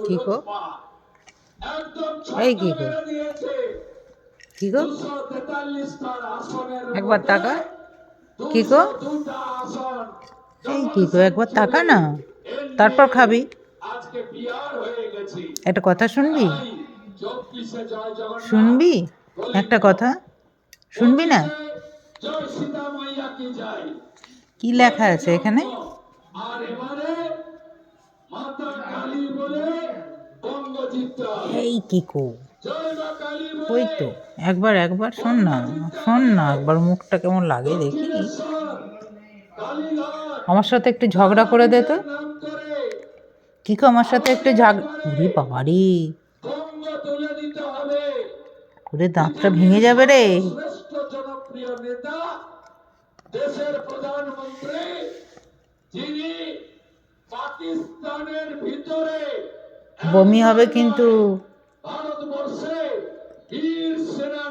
কি গো? এই কি গো? কি গো? একবার তাকা। কি গো? এই কি গো, একবার তাকা না, তারপর খাবি। একটা কথা শুনবি? শুনবি একটা কথা? শুনবি না? কি লেখা আছে এখানে? এই কি গো? ওই তো, একবার একবার শোন না, শোন না একবার, মুখটা কেমন লাগে দেখি। আমার সাথে একটু ঝগড়া করে দে তো। কি গো, আমার সাথে একটু উরি বাবারি, ওরে দাঁতটা ভেঙে যাবে রে। জনপ্রিয় নেতা, দেশের প্রধানমন্ত্রী, যিনি পাকিস্তানের ভিতরে বমি হবে কিন্তু। ভারতবর্ষে বীর সেনা